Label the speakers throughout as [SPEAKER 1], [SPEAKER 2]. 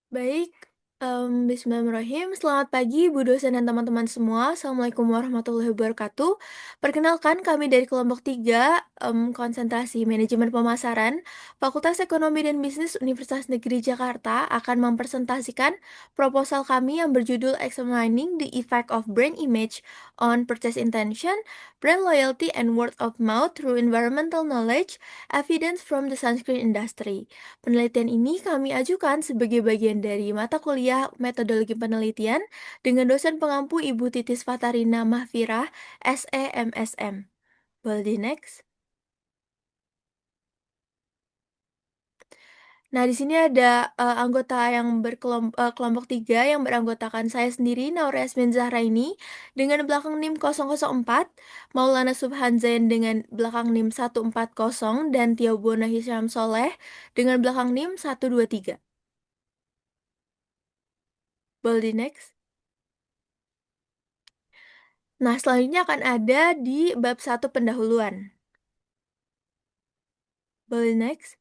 [SPEAKER 1] Baik, bismillahirrahmanirrahim. Selamat pagi Bu dosen dan teman-teman semua. Assalamualaikum warahmatullahi wabarakatuh. Perkenalkan kami dari kelompok 3, konsentrasi manajemen pemasaran, Fakultas Ekonomi dan Bisnis Universitas Negeri Jakarta akan mempresentasikan proposal kami yang berjudul Examining the Effect of Brand Image on Purchase Intention, Brand Loyalty and Word of Mouth through Environmental Knowledge, Evidence from the Sunscreen Industry. Penelitian ini kami ajukan sebagai bagian dari mata kuliah Metodologi Penelitian dengan dosen pengampu Ibu Titis Fatarina Mahfirah, SE MSM. Boleh di next? Nah, di sini ada anggota yang kelompok 3 yang beranggotakan saya sendiri, Naura Yasmin Zahraini, dengan belakang NIM 004, Maulana Subhan Zain dengan belakang NIM 140, dan Tio Bona Hisyam Soleh dengan belakang NIM 123. Boleh di next? Nah, selanjutnya akan ada di bab 1 pendahuluan. Boleh next?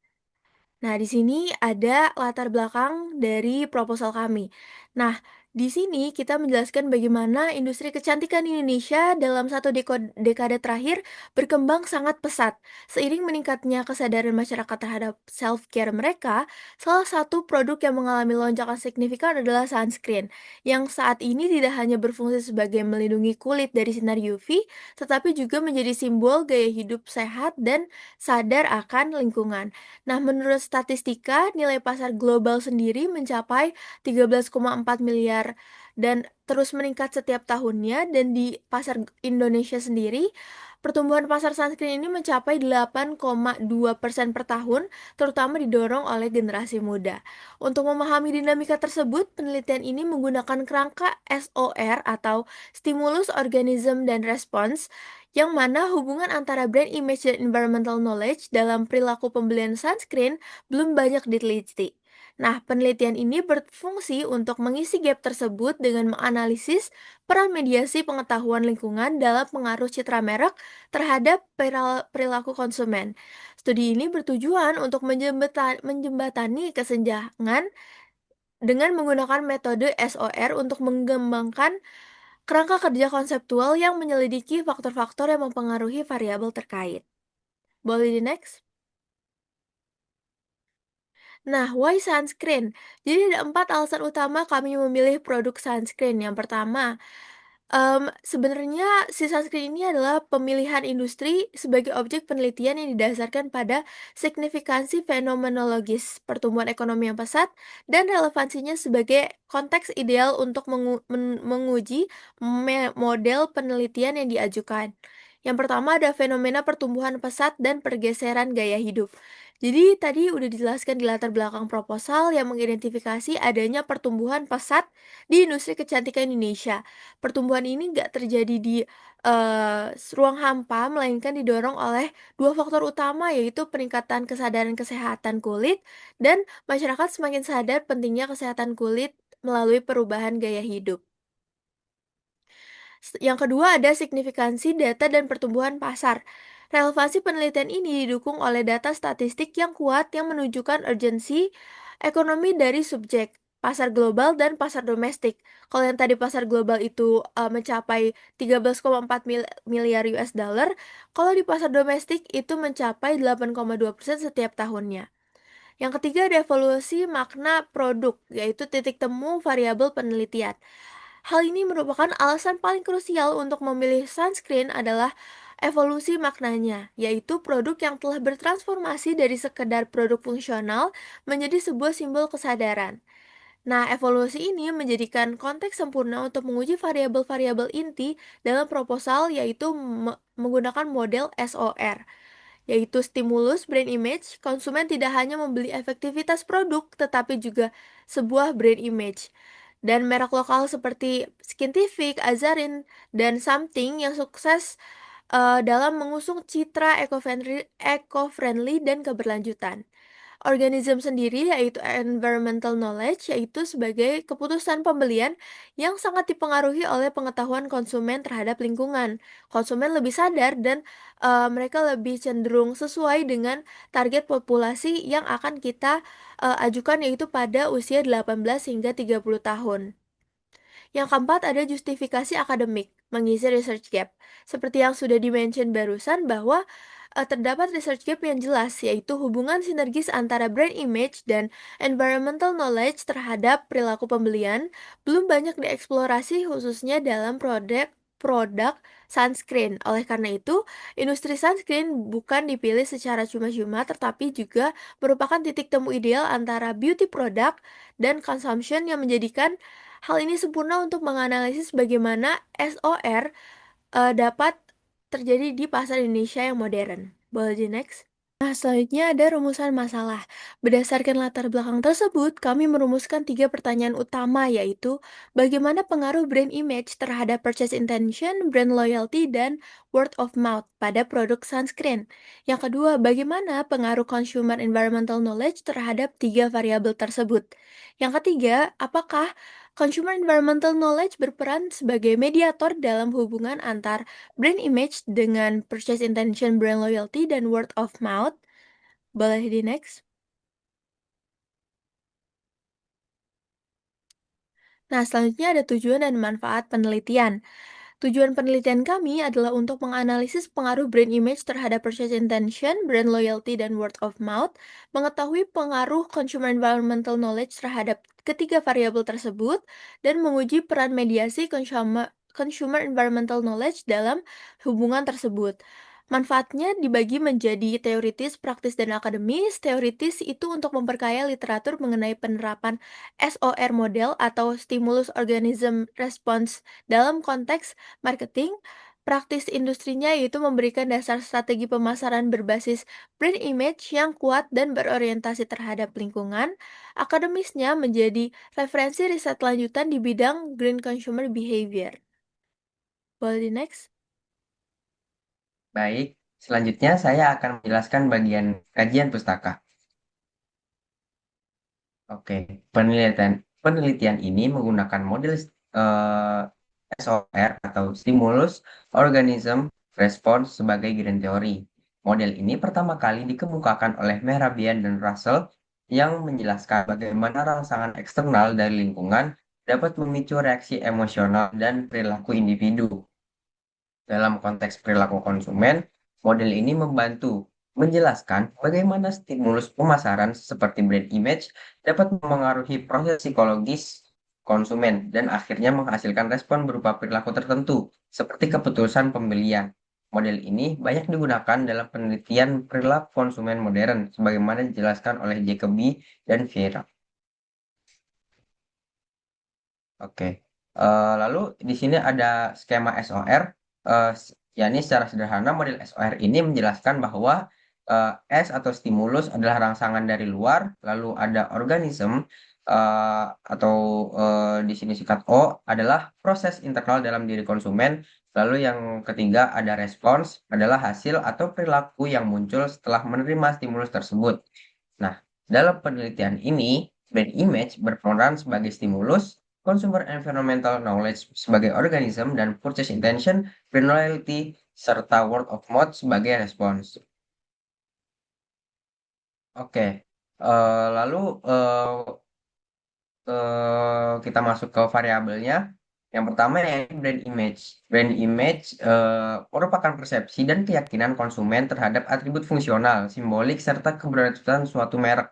[SPEAKER 1] Nah, di sini ada latar belakang dari proposal kami. Nah, di sini kita menjelaskan bagaimana industri kecantikan di Indonesia dalam satu dekade terakhir berkembang sangat pesat. Seiring meningkatnya kesadaran masyarakat terhadap self-care mereka, salah satu produk yang mengalami lonjakan signifikan adalah sunscreen, yang saat ini tidak hanya berfungsi sebagai melindungi kulit dari sinar UV, tetapi juga menjadi simbol gaya hidup sehat dan sadar akan lingkungan. Nah, menurut statistika, nilai pasar global sendiri mencapai 13,4 miliar dan terus meningkat setiap tahunnya, dan di pasar Indonesia sendiri, pertumbuhan pasar sunscreen ini mencapai 8,2% per tahun, terutama didorong oleh generasi muda. Untuk memahami dinamika tersebut, penelitian ini menggunakan kerangka SOR atau Stimulus Organism dan Response, yang mana hubungan antara brand image dan environmental knowledge dalam perilaku pembelian sunscreen belum banyak diteliti. Nah, penelitian ini berfungsi untuk mengisi gap tersebut dengan menganalisis peran mediasi pengetahuan lingkungan dalam pengaruh citra merek terhadap perilaku konsumen. Studi ini bertujuan untuk menjembatani kesenjangan dengan menggunakan metode SOR untuk mengembangkan kerangka kerja konseptual yang menyelidiki faktor-faktor yang mempengaruhi variabel terkait. Boleh di next? Nah, why sunscreen? Jadi ada 4 alasan utama kami memilih produk sunscreen. Yang pertama, sebenarnya si sunscreen ini adalah pemilihan industri sebagai objek penelitian yang didasarkan pada signifikansi fenomenologis, pertumbuhan ekonomi yang pesat, dan relevansinya sebagai konteks ideal untuk menguji model penelitian yang diajukan. Yang pertama ada fenomena pertumbuhan pesat dan pergeseran gaya hidup. Jadi tadi udah dijelaskan di latar belakang proposal yang mengidentifikasi adanya pertumbuhan pesat di industri kecantikan Indonesia. Pertumbuhan ini nggak terjadi di ruang hampa, melainkan didorong oleh dua faktor utama, yaitu peningkatan kesadaran kesehatan kulit dan masyarakat semakin sadar pentingnya kesehatan kulit melalui perubahan gaya hidup. Yang kedua ada signifikansi data dan pertumbuhan pasar. Relevansi penelitian ini didukung oleh data statistik yang kuat yang menunjukkan urgensi ekonomi dari subjek, pasar global dan pasar domestik. Kalau yang tadi pasar global itu mencapai 13,4 miliar US dollar, kalau di pasar domestik itu mencapai 8,2% setiap tahunnya. Yang ketiga ada evaluasi makna produk, yaitu titik temu variabel penelitian. Hal ini merupakan alasan paling krusial untuk memilih sunscreen adalah evolusi maknanya, yaitu produk yang telah bertransformasi dari sekedar produk fungsional menjadi sebuah simbol kesadaran. Nah, evolusi ini menjadikan konteks sempurna untuk menguji variabel-variabel inti dalam proposal, yaitu menggunakan model SOR, yaitu stimulus brand image. Konsumen tidak hanya membeli efektivitas produk, tetapi juga sebuah brand image. Dan merek lokal seperti Skintific, Azarin, dan Something yang sukses dalam mengusung citra eco-friendly dan keberlanjutan. Organism sendiri yaitu environmental knowledge, yaitu sebagai keputusan pembelian yang sangat dipengaruhi oleh pengetahuan konsumen terhadap lingkungan. Konsumen lebih sadar dan mereka lebih cenderung sesuai dengan target populasi yang akan kita ajukan yaitu pada usia 18 hingga 30 tahun. Yang keempat ada justifikasi akademik, mengisi research gap. Seperti yang sudah di-mention barusan bahwa terdapat research gap yang jelas, yaitu hubungan sinergis antara brand image dan environmental knowledge terhadap perilaku pembelian belum banyak dieksplorasi khususnya dalam produk sunscreen. Oleh karena itu, industri sunscreen bukan dipilih secara cuma-cuma tetapi juga merupakan titik temu ideal antara beauty product dan consumption yang menjadikan hal ini sempurna untuk menganalisis bagaimana SOR dapat terjadi di pasar Indonesia yang modern. Boleh di next? Nah, selanjutnya ada rumusan masalah. Berdasarkan latar belakang tersebut, kami merumuskan 3 pertanyaan utama, yaitu bagaimana pengaruh brand image terhadap purchase intention, brand loyalty, dan word of mouth pada produk sunscreen. Yang kedua, bagaimana pengaruh consumer environmental knowledge terhadap 3 variabel tersebut. Yang ketiga, apakah consumer environmental knowledge berperan sebagai mediator dalam hubungan antar brand image dengan purchase intention, brand loyalty, dan word of mouth. Boleh di next? Nah, selanjutnya ada tujuan dan manfaat penelitian. Tujuan penelitian kami adalah untuk menganalisis pengaruh brand image terhadap purchase intention, brand loyalty, dan word of mouth, mengetahui pengaruh consumer environmental knowledge terhadap ketiga variabel tersebut, dan menguji peran mediasi consumer environmental knowledge dalam hubungan tersebut. Manfaatnya dibagi menjadi teoritis, praktis, dan akademis. Teoritis itu untuk memperkaya literatur mengenai penerapan SOR model atau stimulus organism response dalam konteks marketing. Praktis industrinya yaitu memberikan dasar strategi pemasaran berbasis brand image yang kuat dan berorientasi terhadap lingkungan. Akademisnya menjadi referensi riset lanjutan di bidang green consumer behavior. Boleh di next?
[SPEAKER 2] Baik, selanjutnya saya akan menjelaskan bagian kajian pustaka. Oke, penelitian penelitian ini menggunakan model eh, SOR atau Stimulus Organism Response sebagai grand teori. Model ini pertama kali dikemukakan oleh Mehrabian dan Russell yang menjelaskan bagaimana rangsangan eksternal dari lingkungan dapat memicu reaksi emosional dan perilaku individu. Dalam konteks perilaku konsumen, model ini membantu menjelaskan bagaimana stimulus pemasaran seperti brand image dapat memengaruhi proses psikologis konsumen dan akhirnya menghasilkan respon berupa perilaku tertentu, seperti keputusan pembelian. Model ini banyak digunakan dalam penelitian perilaku konsumen modern, sebagaimana dijelaskan oleh Jacobi dan Vieira. Oke. Lalu di sini ada skema SOR. Yakni secara sederhana model SOR ini menjelaskan bahwa S atau stimulus adalah rangsangan dari luar, lalu ada organisme atau di sini singkat O adalah proses internal dalam diri konsumen, lalu yang ketiga ada respons adalah hasil atau perilaku yang muncul setelah menerima stimulus tersebut. Nah, dalam penelitian ini, brand image berperan sebagai stimulus, consumer environmental knowledge sebagai organism, dan purchase intention, brand loyalty, serta word of mouth sebagai respons. Oke, lalu kita masuk ke variabelnya. Yang pertama yaitu brand image. Brand image merupakan persepsi dan keyakinan konsumen terhadap atribut fungsional, simbolik, serta keberlanjutan suatu merek.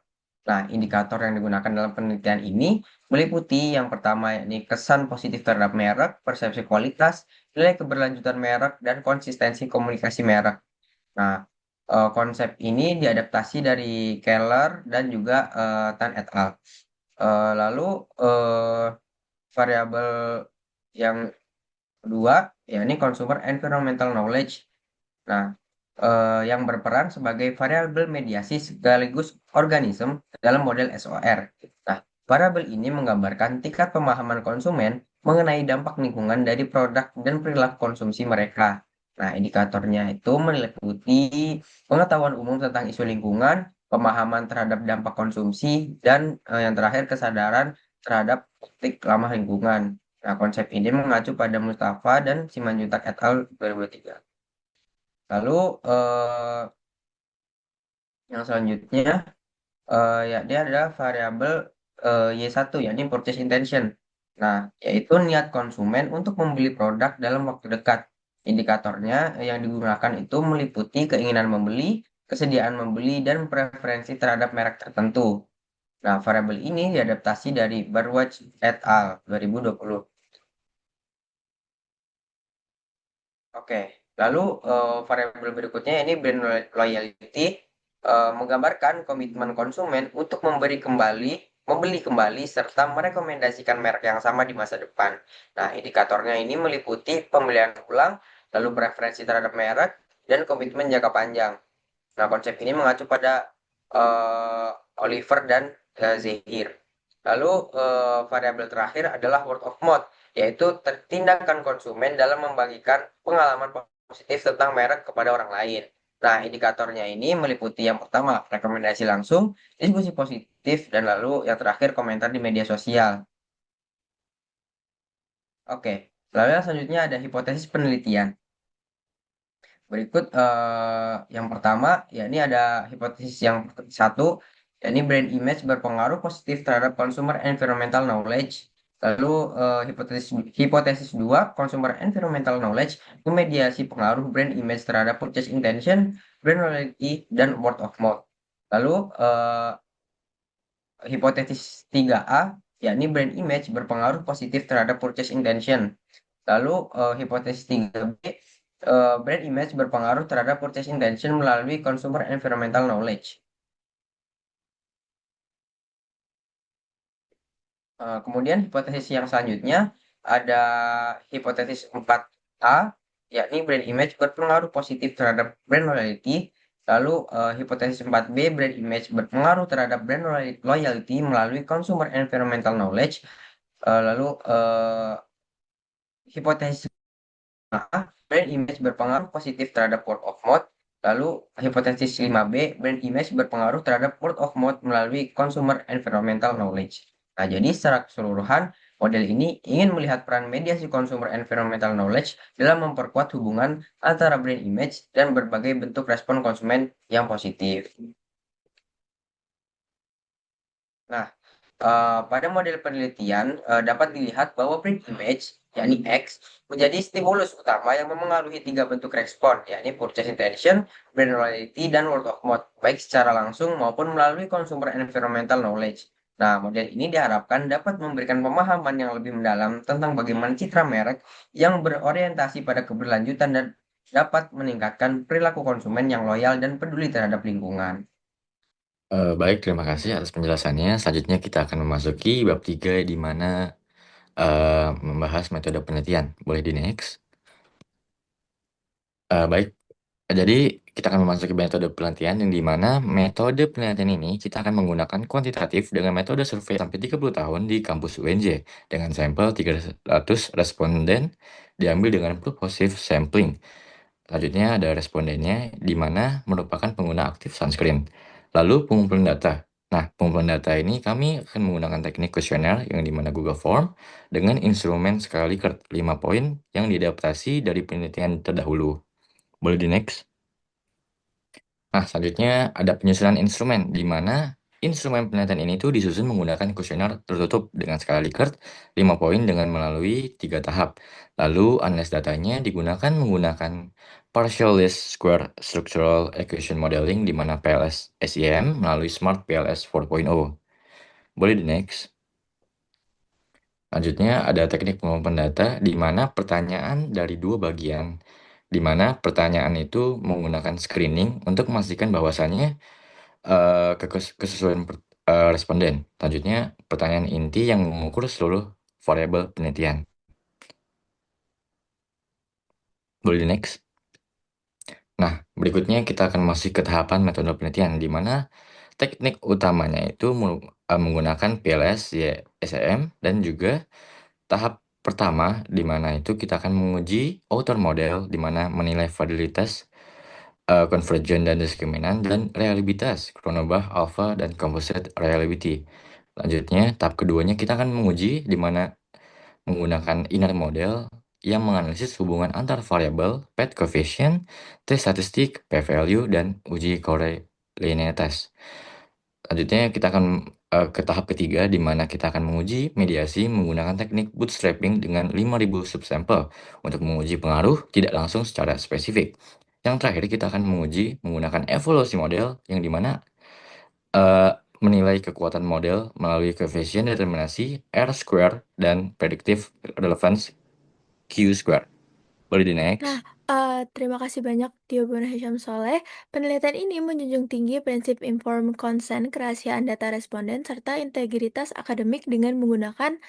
[SPEAKER 2] Nah, indikator yang digunakan dalam penelitian ini meliputi yang pertama yakni kesan positif terhadap merek, persepsi kualitas, nilai keberlanjutan merek, dan konsistensi komunikasi merek. Nah, konsep ini diadaptasi dari Keller dan juga Tan et al. Lalu variabel yang kedua yakni consumer environmental knowledge. Nah, yang berperan sebagai variabel mediasi sekaligus organisme dalam model SOR. Nah, variabel ini menggambarkan tingkat pemahaman konsumen mengenai dampak lingkungan dari produk dan perilaku konsumsi mereka. Nah, indikatornya itu meliputi pengetahuan umum tentang isu lingkungan, pemahaman terhadap dampak konsumsi, dan yang terakhir kesadaran terhadap politik ramah lingkungan. Nah, konsep ini mengacu pada Mustafa dan Simanjuntak et al. 2003. Lalu yang selanjutnya ya dia adalah variabel Y1 yakni purchase intention. Nah, yaitu niat konsumen untuk membeli produk dalam waktu dekat. Indikatornya yang digunakan itu meliputi keinginan membeli, kesediaan membeli, dan preferensi terhadap merek tertentu. Nah, variabel ini diadaptasi dari Barwatch et al. 2020. Oke, lalu variabel berikutnya ini brand loyalty menggambarkan komitmen konsumen untuk membeli kembali serta merekomendasikan merek yang sama di masa depan. Nah, indikatornya ini meliputi pembelian ulang, lalu preferensi terhadap merek, dan komitmen jangka panjang. Nah, konsep ini mengacu pada eh, Oliver dan Zahir. Lalu variabel terakhir adalah word of mouth, yaitu tindakan konsumen dalam membagikan pengalaman positif tentang merek kepada orang lain. Nah, indikatornya ini meliputi yang pertama, rekomendasi langsung, diskusi positif, dan lalu yang terakhir komentar di media sosial. Oke, lalu yang selanjutnya ada hipotesis penelitian. Berikut yang pertama, ya ini ada hipotesis yang satu, yakni brand image berpengaruh positif terhadap consumer environmental knowledge. Lalu hipotesis hipotesis dua, consumer environmental knowledge memediasi pengaruh brand image terhadap purchase intention, brand loyalty, dan word of mouth. Lalu hipotesis tiga a, yakni brand image berpengaruh positif terhadap purchase intention. Lalu hipotesis 3B, brand image berpengaruh terhadap purchase intention melalui consumer environmental knowledge. Kemudian hipotesis yang selanjutnya ada hipotesis 4A, yakni brand image berpengaruh positif terhadap brand loyalty. Lalu hipotesis 4B, brand image berpengaruh terhadap brand loyalty melalui consumer environmental knowledge. Lalu hipotesis brand image berpengaruh positif terhadap word of mouth. Lalu hipotesis 5B, brand image berpengaruh terhadap word of mouth melalui consumer environmental knowledge. Nah, jadi secara keseluruhan, model ini ingin melihat peran mediasi consumer environmental knowledge dalam memperkuat hubungan antara brand image dan berbagai bentuk respon konsumen yang positif. Nah, pada model penelitian dapat dilihat bahwa print image, yakni X, menjadi stimulus utama yang memengaruhi tiga bentuk respon, yakni purchase intention, brand loyalty, dan word of mouth, baik secara langsung maupun melalui consumer environmental knowledge. Nah, model ini diharapkan dapat memberikan pemahaman yang lebih mendalam tentang bagaimana citra merek yang berorientasi pada keberlanjutan dan dapat meningkatkan perilaku konsumen yang loyal dan peduli terhadap lingkungan.
[SPEAKER 3] Baik, terima kasih atas penjelasannya. Selanjutnya kita akan memasuki bab 3 di mana membahas metode penelitian. Boleh di next? Baik, jadi kita akan memasuki metode penelitian yang di mana metode penelitian ini kita akan menggunakan kuantitatif dengan metode survei sampai 30 tahun di kampus UNJ dengan sampel 300 responden diambil dengan purposive sampling. Selanjutnya ada respondennya di mana merupakan pengguna aktif sunscreen. Lalu pengumpulan data. Nah, pengumpulan data ini kami akan menggunakan teknik kuesioner yang di mana Google Form dengan instrumen skala Likert 5 poin yang diadaptasi dari penelitian terdahulu. Boleh di next? Nah, selanjutnya ada penyusunan instrumen, di mana instrumen penelitian ini tuh disusun menggunakan kuesioner tertutup dengan skala Likert 5 poin dengan melalui 3 tahap. Lalu analis datanya digunakan menggunakan Partial Least Square Structural Equation Modeling di mana PLS SEM melalui Smart PLS 4.0. Boleh di next? Selanjutnya ada teknik pengumpulan data di mana pertanyaan dari dua bagian, di mana pertanyaan itu menggunakan screening untuk memastikan bahwasannya kesesuaian responden. Selanjutnya, pertanyaan inti yang mengukur seluruh variabel penelitian. Boleh di next? Nah, berikutnya kita akan masuk ke tahapan metode penelitian, di mana teknik utamanya itu menggunakan PLS, SEM, dan juga tahap pertama, di mana itu kita akan menguji outer model, di mana menilai validitas convergent dan diskriminan, dan reliabilitas, Cronenberg, alpha, dan composite reliability. Selanjutnya, tahap keduanya kita akan menguji di mana menggunakan inner model yang menganalisis hubungan antar variabel, path coefficient, t-statistik, p-value, dan uji correlationalitas. Selanjutnya kita akan ke tahap ketiga di mana kita akan menguji mediasi menggunakan teknik bootstrapping dengan 5.000 subsampel untuk menguji pengaruh tidak langsung secara spesifik. Yang terakhir kita akan menguji menggunakan evaluasi model yang dimana menilai kekuatan model melalui koefisien determinasi R square dan predictive relevance Q square. Boleh di
[SPEAKER 1] Nah,
[SPEAKER 3] next.
[SPEAKER 1] terima kasih banyak Tio Hisham Soleh. Penelitian ini menjunjung tinggi prinsip informed consent, kerahasiaan data responden, serta integritas akademik dengan menggunakan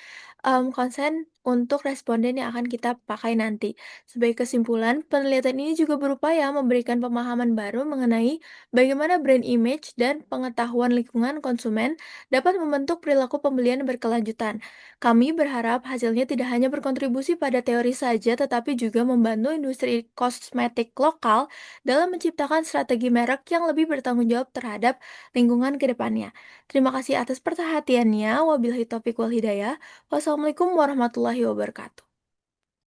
[SPEAKER 1] konsen untuk responden yang akan kita pakai nanti. Sebagai kesimpulan, penelitian ini juga berupaya memberikan pemahaman baru mengenai bagaimana brand image dan pengetahuan lingkungan konsumen dapat membentuk perilaku pembelian berkelanjutan. Kami berharap hasilnya tidak hanya berkontribusi pada teori saja, tetapi juga membantu industri kosmetik lokal dalam menciptakan strategi merek yang lebih bertanggung jawab terhadap lingkungan ke depannya. Terima kasih atas perhatiannya. Wabillahi taufiq wal hidayah. Wassalamualaikum warahmatullahi wabarakatuh.